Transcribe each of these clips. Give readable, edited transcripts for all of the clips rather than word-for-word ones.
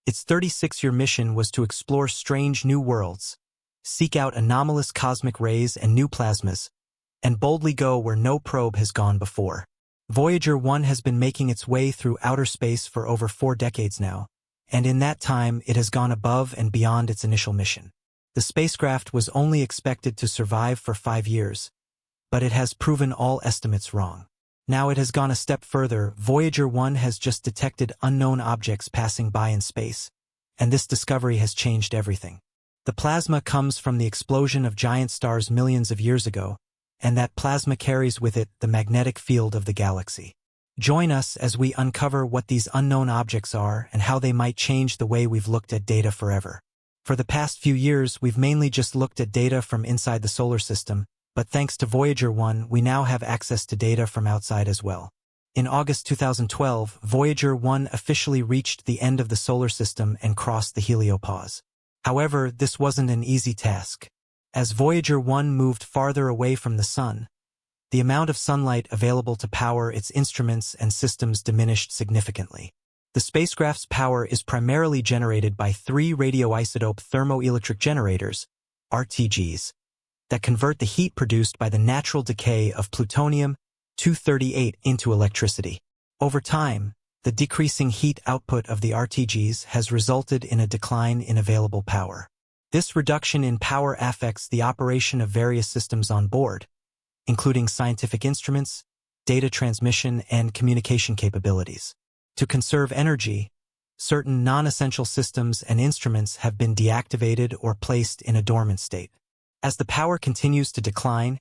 Its 36-year mission was to explore strange new worlds, seek out anomalous cosmic rays and new plasmas, and boldly go where no probe has gone before. Voyager 1 has been making its way through outer space for over 4 decades now, and in that time it has gone above and beyond its initial mission. The spacecraft was only expected to survive for 5 years, but it has proven all estimates wrong. Now it has gone a step further. Voyager 1 has just detected unknown objects passing by in space, and this discovery has changed everything. The plasma comes from the explosion of giant stars millions of years ago, and that plasma carries with it the magnetic field of the galaxy. Join us as we uncover what these unknown objects are and how they might change the way we've looked at data forever. For the past few years, we've mainly just looked at data from inside the solar system, but thanks to Voyager 1, we now have access to data from outside as well. In August 2012, Voyager 1 officially reached the end of the solar system and crossed the heliopause. However, this wasn't an easy task. As Voyager 1 moved farther away from the Sun, the amount of sunlight available to power its instruments and systems diminished significantly. The spacecraft's power is primarily generated by 3 radioisotope thermoelectric generators, RTGs, that convert the heat produced by the natural decay of plutonium-238 into electricity. Over time, the decreasing heat output of the RTGs has resulted in a decline in available power. This reduction in power affects the operation of various systems on board, including scientific instruments, data transmission, and communication capabilities. To conserve energy, certain non-essential systems and instruments have been deactivated or placed in a dormant state. As the power continues to decline,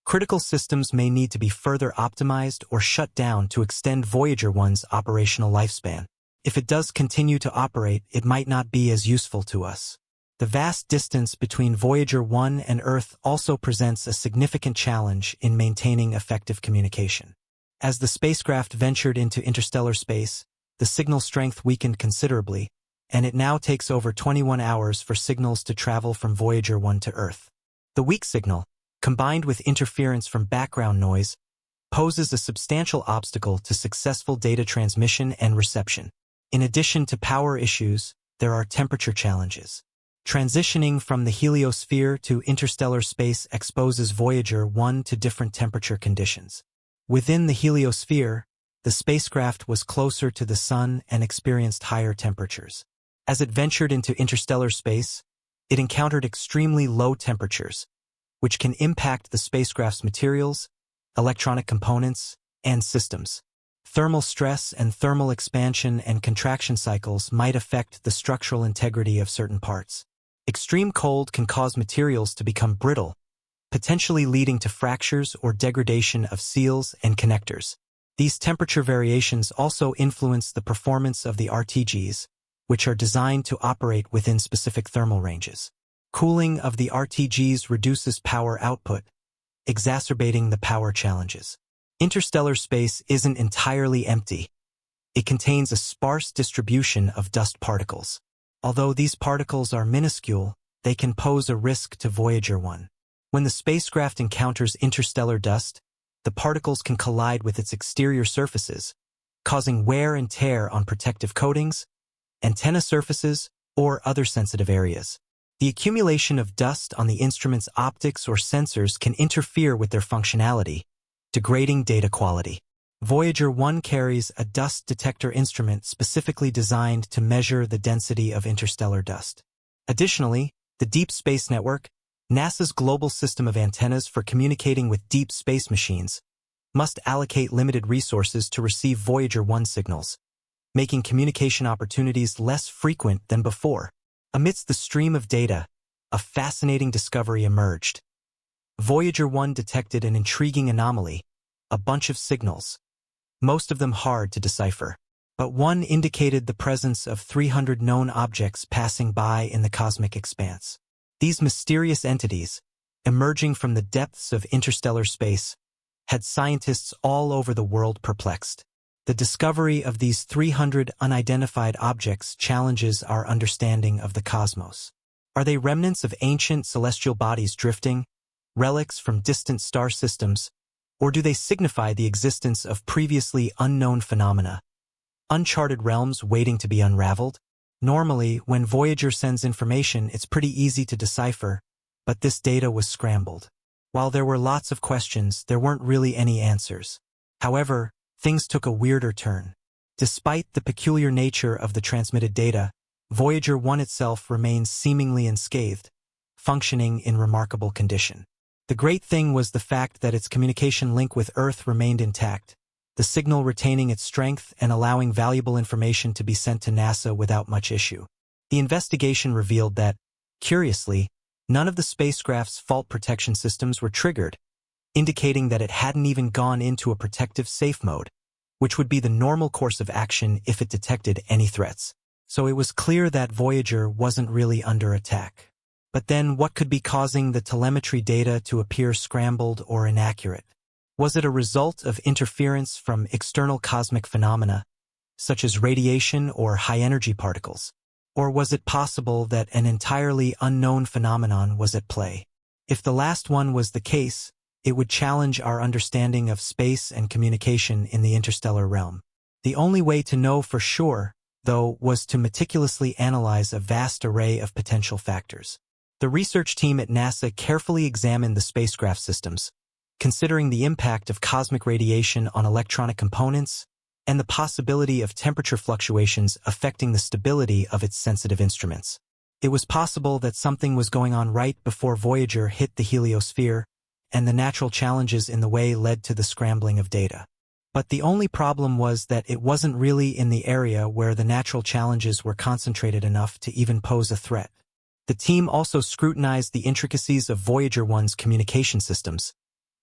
critical systems may need to be further optimized or shut down to extend Voyager 1's operational lifespan. If it does continue to operate, it might not be as useful to us. The vast distance between Voyager 1 and Earth also presents a significant challenge in maintaining effective communication. As the spacecraft ventured into interstellar space, the signal strength weakened considerably, and it now takes over 21 hours for signals to travel from Voyager 1 to Earth. The weak signal, combined with interference from background noise, poses a substantial obstacle to successful data transmission and reception. In addition to power issues, there are temperature challenges. Transitioning from the heliosphere to interstellar space exposes Voyager 1 to different temperature conditions. Within the heliosphere, the spacecraft was closer to the Sun and experienced higher temperatures. As it ventured into interstellar space, it encountered extremely low temperatures, which can impact the spacecraft's materials, electronic components, and systems. Thermal stress and thermal expansion and contraction cycles might affect the structural integrity of certain parts. Extreme cold can cause materials to become brittle, potentially leading to fractures or degradation of seals and connectors. These temperature variations also influence the performance of the RTGs, which are designed to operate within specific thermal ranges. Cooling of the RTGs reduces power output, exacerbating the power challenges. Interstellar space isn't entirely empty. It contains a sparse distribution of dust particles. Although these particles are minuscule, they can pose a risk to Voyager 1. When the spacecraft encounters interstellar dust, the particles can collide with its exterior surfaces, causing wear and tear on protective coatings, antenna surfaces, or other sensitive areas. The accumulation of dust on the instrument's optics or sensors can interfere with their functionality, degrading data quality. Voyager 1 carries a dust detector instrument specifically designed to measure the density of interstellar dust. Additionally, the Deep Space Network, NASA's global system of antennas for communicating with deep space machines, must allocate limited resources to receive Voyager 1 signals, making communication opportunities less frequent than before. Amidst the stream of data, a fascinating discovery emerged. Voyager 1 detected an intriguing anomaly, a bunch of signals, most of them hard to decipher. But one indicated the presence of 300 known objects passing by in the cosmic expanse. These mysterious entities, emerging from the depths of interstellar space, had scientists all over the world perplexed. The discovery of these 300 unidentified objects challenges our understanding of the cosmos. Are they remnants of ancient celestial bodies drifting, relics from distant star systems, or do they signify the existence of previously unknown phenomena, uncharted realms waiting to be unraveled? Normally, when Voyager sends information, it's pretty easy to decipher, but this data was scrambled. While there were lots of questions, there weren't really any answers. However, things took a weirder turn. Despite the peculiar nature of the transmitted data, Voyager 1 itself remains seemingly unscathed, functioning in remarkable condition. The great thing was the fact that its communication link with Earth remained intact, the signal retaining its strength and allowing valuable information to be sent to NASA without much issue. The investigation revealed that, curiously, none of the spacecraft's fault protection systems were triggered, indicating that it hadn't even gone into a protective safe mode, which would be the normal course of action if it detected any threats. So it was clear that Voyager wasn't really under attack. But then what could be causing the telemetry data to appear scrambled or inaccurate? Was it a result of interference from external cosmic phenomena, such as radiation or high-energy particles? Or was it possible that an entirely unknown phenomenon was at play? If the last one was the case, it would challenge our understanding of space and communication in the interstellar realm. The only way to know for sure, though, was to meticulously analyze a vast array of potential factors. The research team at NASA carefully examined the spacecraft systems, considering the impact of cosmic radiation on electronic components and the possibility of temperature fluctuations affecting the stability of its sensitive instruments. It was possible that something was going on right before Voyager hit the heliosphere, and the natural challenges in the way led to the scrambling of data. But the only problem was that it wasn't really in the area where the natural challenges were concentrated enough to even pose a threat. The team also scrutinized the intricacies of Voyager 1's communication systems,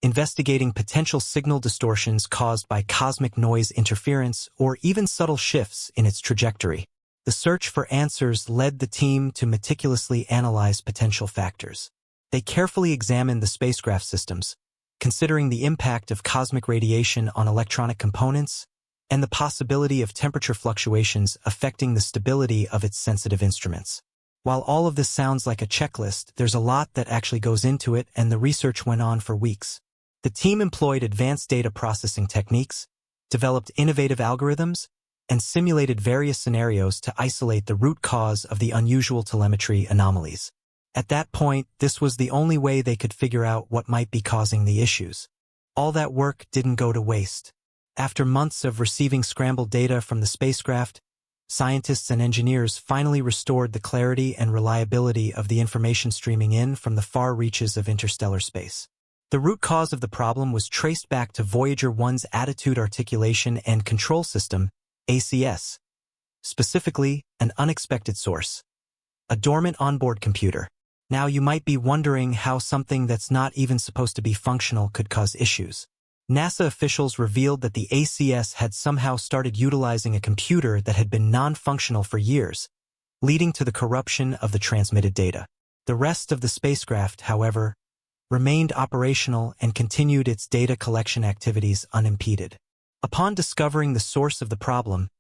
investigating potential signal distortions caused by cosmic noise interference or even subtle shifts in its trajectory. The search for answers led the team to meticulously analyze potential factors. They carefully examined the spacecraft systems, considering the impact of cosmic radiation on electronic components and the possibility of temperature fluctuations affecting the stability of its sensitive instruments. While all of this sounds like a checklist, there's a lot that actually goes into it, and the research went on for weeks. The team employed advanced data processing techniques, developed innovative algorithms, and simulated various scenarios to isolate the root cause of the unusual telemetry anomalies. At that point, this was the only way they could figure out what might be causing the issues. All that work didn't go to waste. After months of receiving scrambled data from the spacecraft, scientists and engineers finally restored the clarity and reliability of the information streaming in from the far reaches of interstellar space. The root cause of the problem was traced back to Voyager 1's Attitude Articulation and Control System, ACS. Specifically, an unexpected source: a dormant onboard computer. Now you might be wondering how something that's not even supposed to be functional could cause issues. NASA officials revealed that the ACS had somehow started utilizing a computer that had been non-functional for years, leading to the corruption of the transmitted data. The rest of the spacecraft, however, remained operational and continued its data collection activities unimpeded. Upon discovering the source of the problem,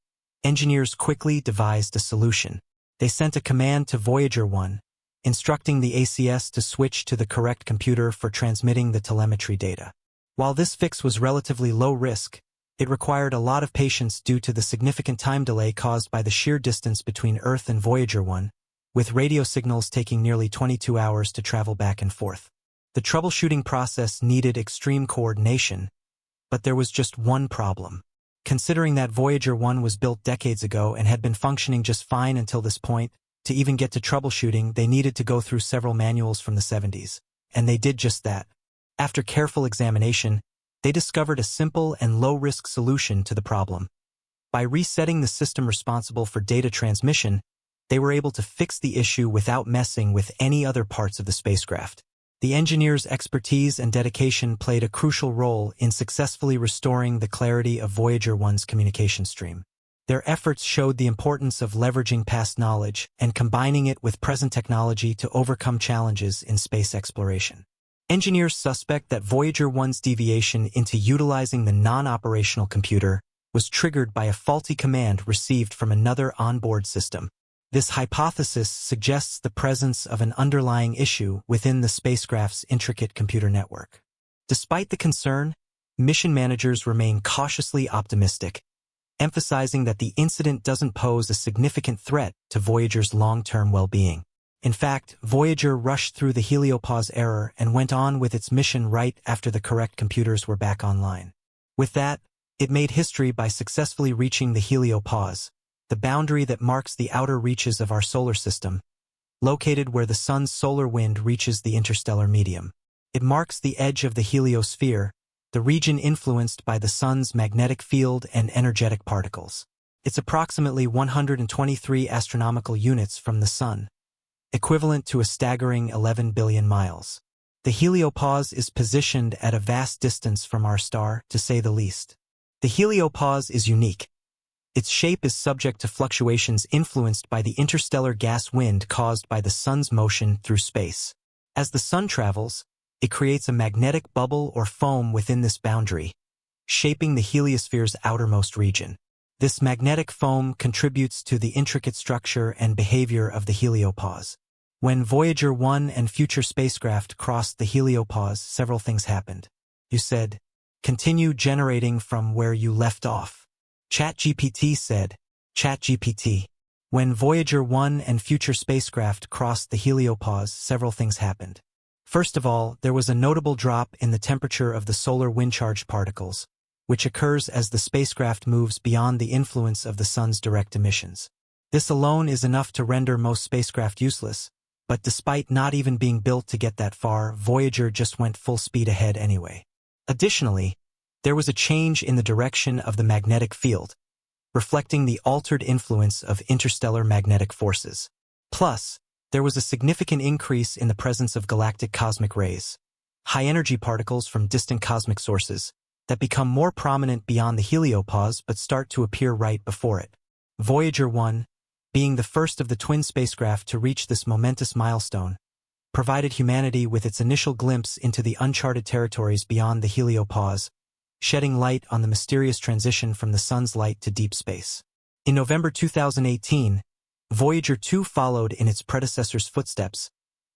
engineers quickly devised a solution. They sent a command to Voyager 1, instructing the ACS to switch to the correct computer for transmitting the telemetry data. While this fix was relatively low risk, it required a lot of patience due to the significant time delay caused by the sheer distance between Earth and Voyager 1, with radio signals taking nearly 22 hours to travel back and forth. The troubleshooting process needed extreme coordination, but there was just one problem. Considering that Voyager 1 was built decades ago and had been functioning just fine until this point, to even get to troubleshooting, they needed to go through several manuals from the 70s, and they did just that. After careful examination, they discovered a simple and low-risk solution to the problem. By resetting the system responsible for data transmission, they were able to fix the issue without messing with any other parts of the spacecraft. The engineers' expertise and dedication played a crucial role in successfully restoring the clarity of Voyager 1's communication stream. Their efforts showed the importance of leveraging past knowledge and combining it with present technology to overcome challenges in space exploration. Engineers suspect that Voyager 1's deviation into utilizing the non-operational computer was triggered by a faulty command received from another onboard system. This hypothesis suggests the presence of an underlying issue within the spacecraft's intricate computer network. Despite the concern, mission managers remain cautiously optimistic, emphasizing that the incident doesn't pose a significant threat to Voyager's long-term well-being. In fact, Voyager rushed through the heliopause error and went on with its mission right after the correct computers were back online. With that, it made history by successfully reaching the heliopause, the boundary that marks the outer reaches of our solar system, located where the sun's solar wind reaches the interstellar medium. It marks the edge of the heliosphere, the region influenced by the sun's magnetic field and energetic particles. It's approximately 123 astronomical units from the sun, equivalent to a staggering 11 billion miles. The heliopause is positioned at a vast distance from our star, to say the least. The heliopause is unique. Its shape is subject to fluctuations influenced by the interstellar gas wind caused by the sun's motion through space. As the sun travels, it creates a magnetic bubble or foam within this boundary, shaping the heliosphere's outermost region. This magnetic foam contributes to the intricate structure and behavior of the heliopause. When Voyager 1 and future spacecraft crossed the heliopause, several things happened. You said, "Continue generating from where you left off." ChatGPT said, ChatGPT. When Voyager 1 and future spacecraft crossed the heliopause, several things happened. First of all, there was a notable drop in the temperature of the solar wind-charged particles, which occurs as the spacecraft moves beyond the influence of the sun's direct emissions. This alone is enough to render most spacecraft useless, but despite not even being built to get that far, Voyager just went full speed ahead anyway. Additionally, there was a change in the direction of the magnetic field, reflecting the altered influence of interstellar magnetic forces. Plus, there was a significant increase in the presence of galactic cosmic rays, high-energy particles from distant cosmic sources, that become more prominent beyond the heliopause but start to appear right before it. Voyager 1, being the first of the twin spacecraft to reach this momentous milestone, provided humanity with its initial glimpse into the uncharted territories beyond the heliopause, shedding light on the mysterious transition from the sun's light to deep space. In November 2018, Voyager 2 followed in its predecessor's footsteps,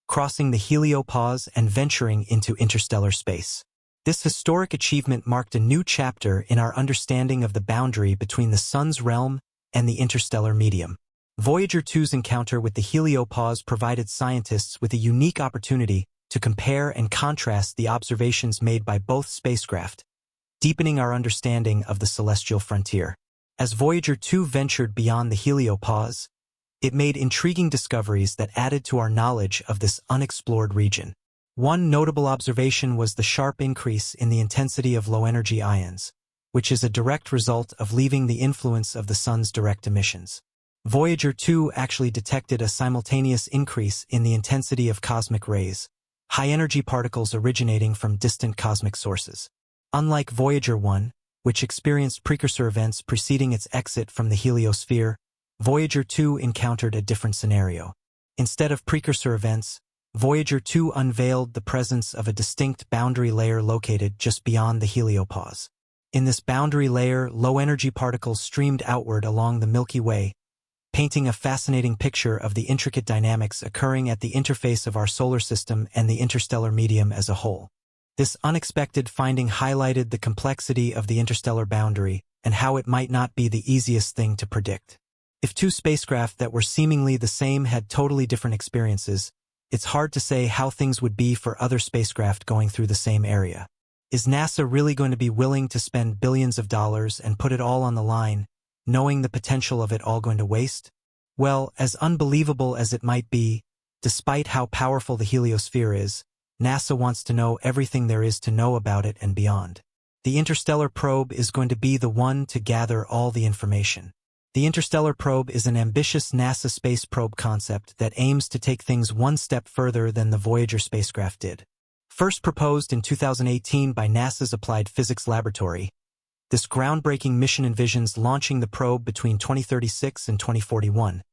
crossing the heliopause and venturing into interstellar space. This historic achievement marked a new chapter in our understanding of the boundary between the sun's realm and the interstellar medium. Voyager 2's encounter with the heliopause provided scientists with a unique opportunity to compare and contrast the observations made by both spacecraft, deepening our understanding of the celestial frontier. As Voyager 2 ventured beyond the heliopause, it made intriguing discoveries that added to our knowledge of this unexplored region. One notable observation was the sharp increase in the intensity of low-energy ions, which is a direct result of leaving the influence of the sun's direct emissions. Voyager 2 actually detected a simultaneous increase in the intensity of cosmic rays, high-energy particles originating from distant cosmic sources. Unlike Voyager 1, which experienced precursor events preceding its exit from the heliosphere, Voyager 2 encountered a different scenario. Instead of precursor events, Voyager 2 unveiled the presence of a distinct boundary layer located just beyond the heliopause. In this boundary layer, low-energy particles streamed outward along the Milky Way, painting a fascinating picture of the intricate dynamics occurring at the interface of our solar system and the interstellar medium as a whole. This unexpected finding highlighted the complexity of the interstellar boundary and how it might not be the easiest thing to predict. If two spacecraft that were seemingly the same had totally different experiences, it's hard to say how things would be for other spacecraft going through the same area. Is NASA really going to be willing to spend billions of dollars and put it all on the line, knowing the potential of it all going to waste? Well, as unbelievable as it might be, despite how powerful the heliosphere is, NASA wants to know everything there is to know about it and beyond. The interstellar probe is going to be the one to gather all the information. The interstellar probe is an ambitious NASA space probe concept that aims to take things one step further than the Voyager spacecraft did. First proposed in 2018 by NASA's Applied Physics Laboratory, this groundbreaking mission envisions launching the probe between 2036 and 2041,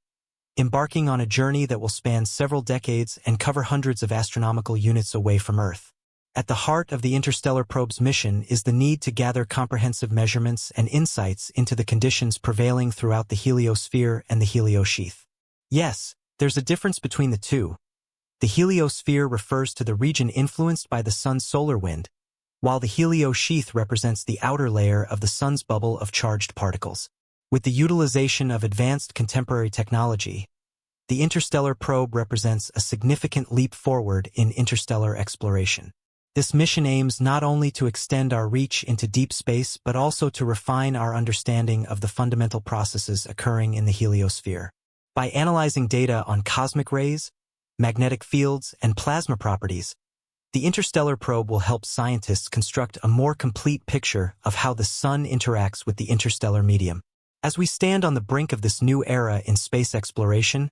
embarking on a journey that will span several decades and cover hundreds of astronomical units away from Earth. At the heart of the interstellar probe's mission is the need to gather comprehensive measurements and insights into the conditions prevailing throughout the heliosphere and the heliosheath. Yes, there's a difference between the two. The heliosphere refers to the region influenced by the sun's solar wind, while the heliosheath represents the outer layer of the sun's bubble of charged particles. With the utilization of advanced contemporary technology, the interstellar probe represents a significant leap forward in interstellar exploration. This mission aims not only to extend our reach into deep space but also to refine our understanding of the fundamental processes occurring in the heliosphere. By analyzing data on cosmic rays, magnetic fields, and plasma properties, the interstellar probe will help scientists construct a more complete picture of how the Sun interacts with the interstellar medium. As we stand on the brink of this new era in space exploration,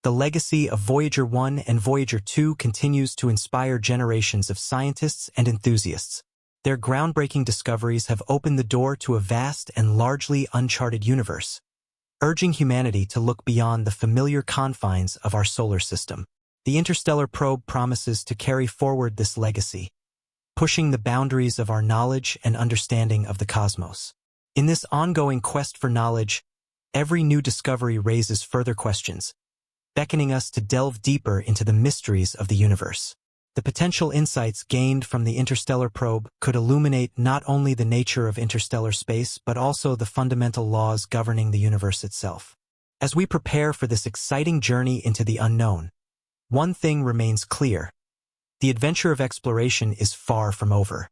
the legacy of Voyager 1 and Voyager 2 continues to inspire generations of scientists and enthusiasts. Their groundbreaking discoveries have opened the door to a vast and largely uncharted universe, urging humanity to look beyond the familiar confines of our solar system. The interstellar probe promises to carry forward this legacy, pushing the boundaries of our knowledge and understanding of the cosmos. In this ongoing quest for knowledge, every new discovery raises further questions, beckoning us to delve deeper into the mysteries of the universe. The potential insights gained from the interstellar probe could illuminate not only the nature of interstellar space but also the fundamental laws governing the universe itself. As we prepare for this exciting journey into the unknown, one thing remains clear: the adventure of exploration is far from over.